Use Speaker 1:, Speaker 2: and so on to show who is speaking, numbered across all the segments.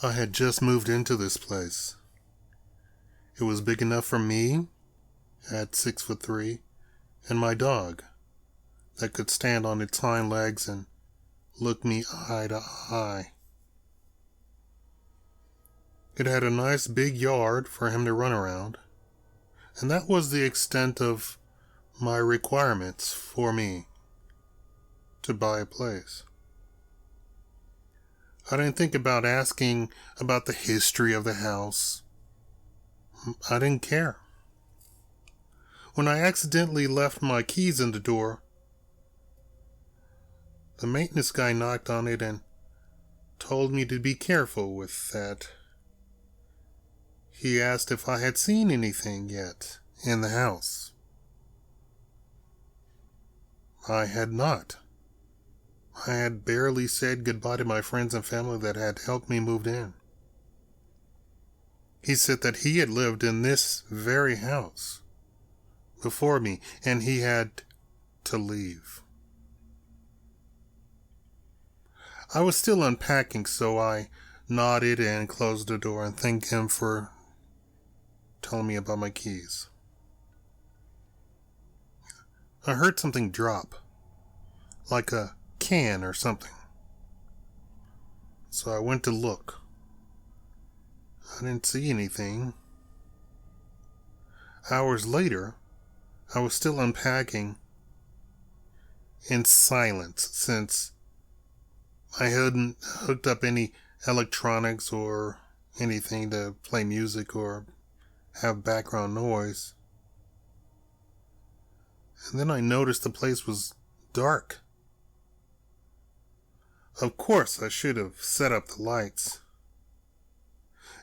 Speaker 1: I had just moved into this place. It was big enough for me, at 6'3", and my dog, that could stand on its hind legs and look me eye to eye. It had a nice big yard for him to run around, and that was the extent of my requirements for me to buy a place. I didn't think about asking about the history of the house. I didn't care. When I accidentally left my keys in the door, the maintenance guy knocked on it and told me to be careful with that. He asked if I had seen anything yet in the house. I had not. I had barely said goodbye to my friends and family that had helped me move in. He said that he had lived in this very house before me, and he had to leave. I was still unpacking, so I nodded and closed the door and thanked him for telling me about my keys. I heard something drop, like a can or something. So I went to look. I didn't see anything. Hours later, I was still unpacking in silence since I hadn't hooked up any electronics or anything to play music or have background noise. And then I noticed the place was dark. Of course, I should have set up the lights.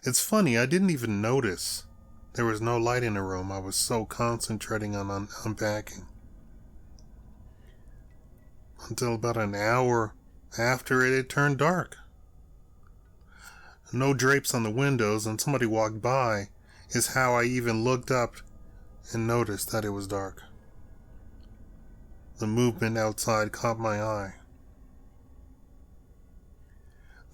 Speaker 1: It's funny, I didn't even notice there was no light in the room. I was so concentrating on unpacking. Until about an hour after it had turned dark. No drapes on the windows, and somebody walked by is how I even looked up and noticed that it was dark. The movement outside caught my eye.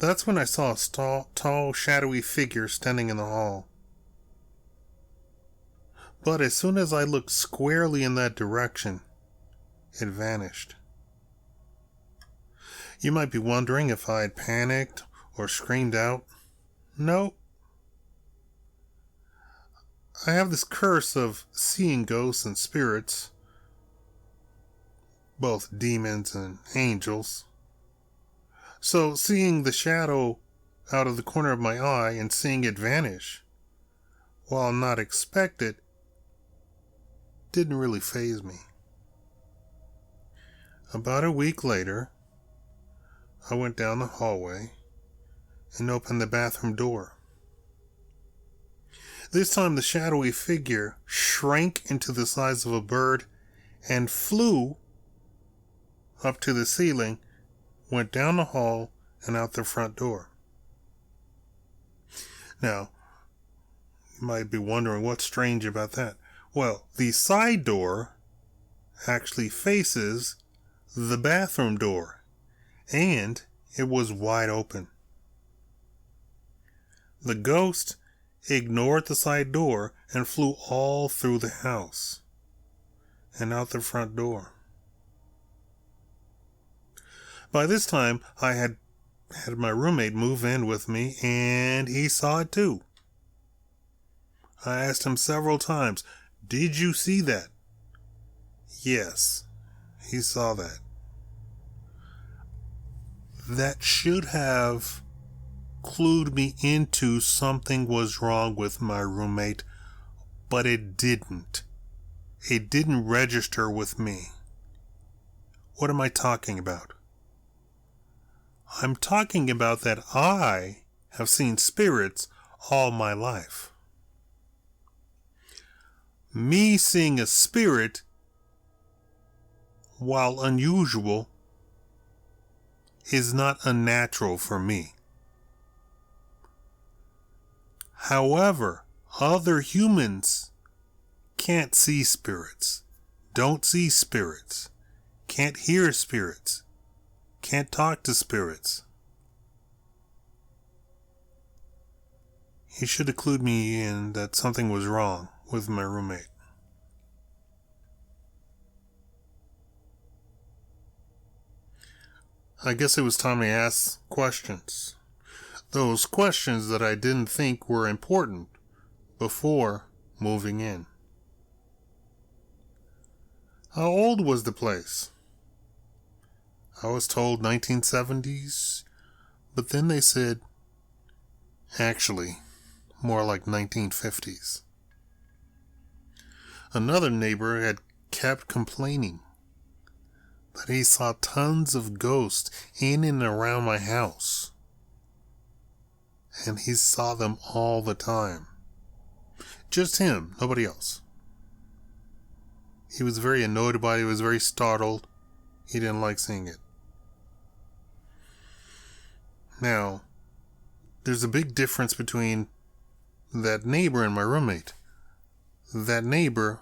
Speaker 1: That's when I saw a tall, shadowy figure standing in the hall. But as soon as I looked squarely in that direction, it vanished. You might be wondering if I had panicked or screamed out. No. I have this curse of seeing ghosts and spirits, both demons and angels. So seeing the shadow out of the corner of my eye and seeing it vanish, while not expected, didn't really faze me. About a week later, I went down the hallway and opened the bathroom door. This time the shadowy figure shrank into the size of a bird and flew up to the ceiling, went down the hall and out the front door. Now, you might be wondering what's strange about that. Well, the side door actually faces the bathroom door, and it was wide open. The ghost ignored the side door and flew all through the house and out the front door. By this time, I had my roommate move in with me, and he saw it too. I asked him several times, "Did you see that?" Yes, he saw that. That should have clued me into something was wrong with my roommate, but it didn't. It didn't register with me. What am I talking about? I'm talking about that I have seen spirits all my life. Me seeing a spirit, while unusual, is not unnatural for me. However, other humans can't see spirits, don't see spirits, can't hear spirits, can't talk to spirits. He should have clued me in that something was wrong with my roommate. I guess it was time to ask questions. Those questions that I didn't think were important before moving in. How old was the place? I was told 1970s, but then they said, actually, more like 1950s. Another neighbor had kept complaining that he saw tons of ghosts in and around my house. And he saw them all the time. Just him, nobody else. He was very annoyed by it. He was very startled. He didn't like seeing it. Now, there's a big difference between that neighbor and my roommate. That neighbor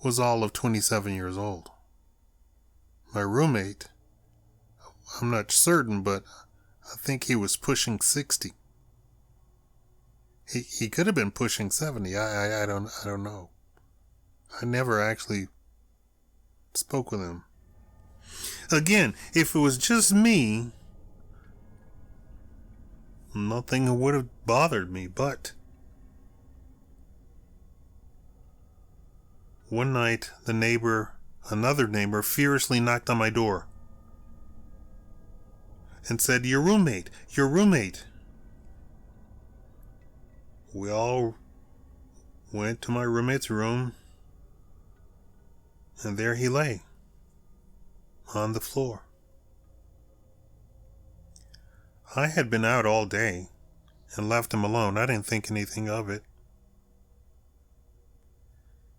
Speaker 1: was all of 27 years old. My roommate, I'm not certain, but I think he was pushing 60. He could have been pushing 70. I don't know. I never actually spoke with him. Again, if it was just me, nothing would have bothered me, but one night another neighbor furiously knocked on my door and said, your roommate. We all went to my roommate's room, and there he lay on the floor. I had been out all day and left him alone. I didn't think anything of it.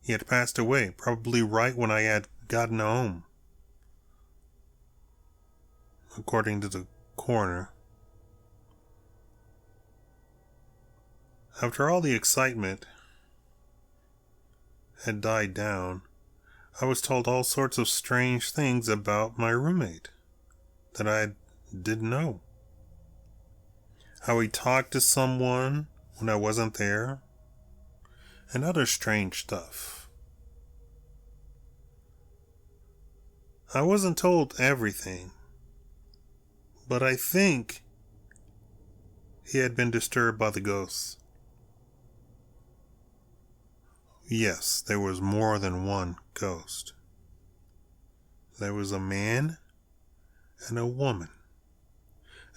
Speaker 1: He had passed away, probably right when I had gotten home, according to the coroner. After all the excitement had died down, I was told all sorts of strange things about my roommate that I didn't know. How he talked to someone when I wasn't there, and other strange stuff. I wasn't told everything, but I think he had been disturbed by the ghosts. Yes, there was more than one ghost. There was a man and a woman.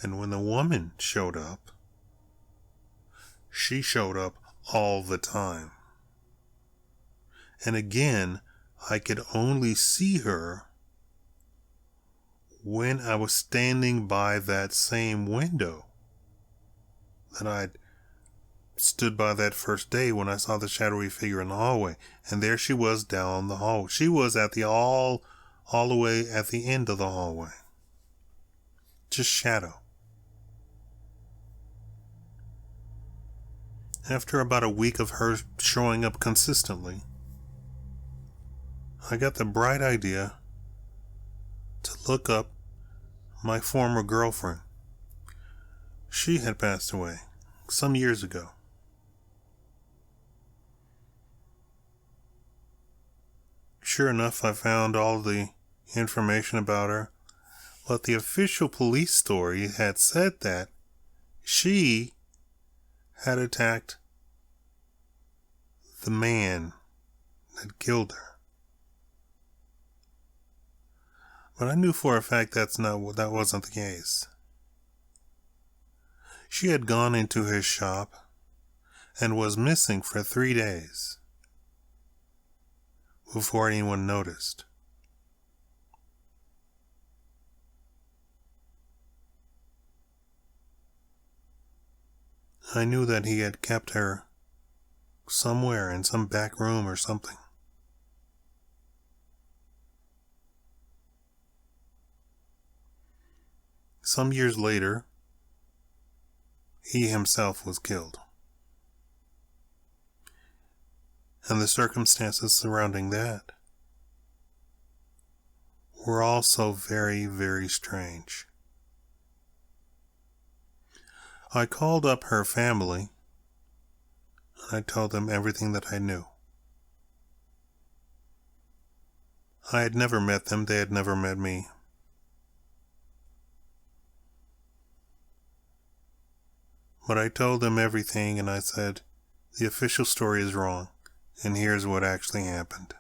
Speaker 1: And when the woman showed up, she showed up all the time. And again, I could only see her when I was standing by that same window that I'd stood by that first day when I saw the shadowy figure in the hallway. And there she was down the hall. She was at the all the way at the end of the hallway. Just shadow. After about a week of her showing up consistently, I got the bright idea to look up my former girlfriend. She had passed away some years ago. Sure enough, I found all the information about her, but the official police story had said that she had attacked the man that killed her. But I knew for a fact that wasn't the case. She had gone into his shop and was missing for 3 days before anyone noticed. I knew that he had kept her somewhere in some back room or something. Some years later, he himself was killed. And the circumstances surrounding that were also very, very strange. I called up her family I told them everything that I knew. I had never met them, they had never met me. But I told them everything and I said, the official story is wrong, and here's what actually happened.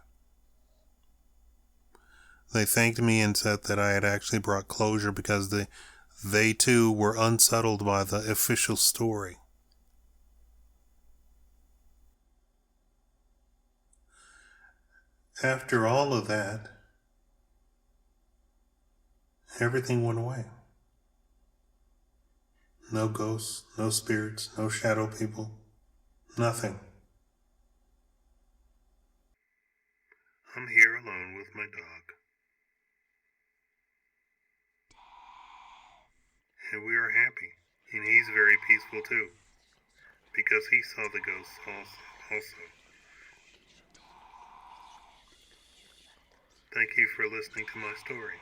Speaker 1: They thanked me and said that I had actually brought closure because they too were unsettled by the official story. After all of that, everything went away. No ghosts, no spirits, no shadow people, nothing. I'm here alone with my dog. And we are happy. And he's very peaceful too. Because he saw the ghosts also. Thank you for listening to my story.